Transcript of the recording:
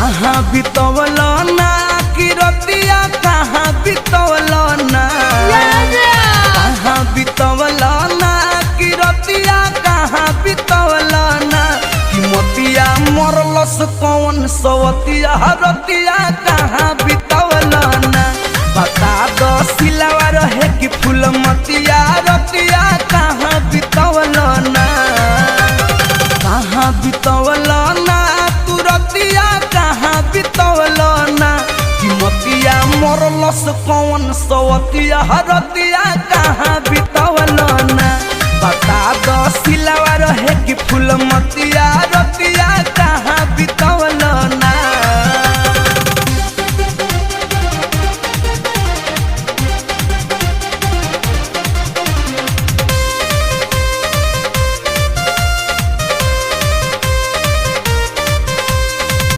कहाँ बितवल ना कि रतिया कहाँ बितवल ना कहाँ बितवल ना कि रतिया कहाँ बितवल ना कि मोतिया मरलस कौन सवतिया रतिया कहाँ बितवल ना बता दो सिलवा रहे कि फूल मतिया रतिया कहाँ बितवल ना कहाँ बितवल ना तू रतिया कहाँ बितवल ना कि मोतिया मरलस कौन सवतिया रतिया कहाँ बितवल ना बता दो सिलवा रहे कि फूल मतिया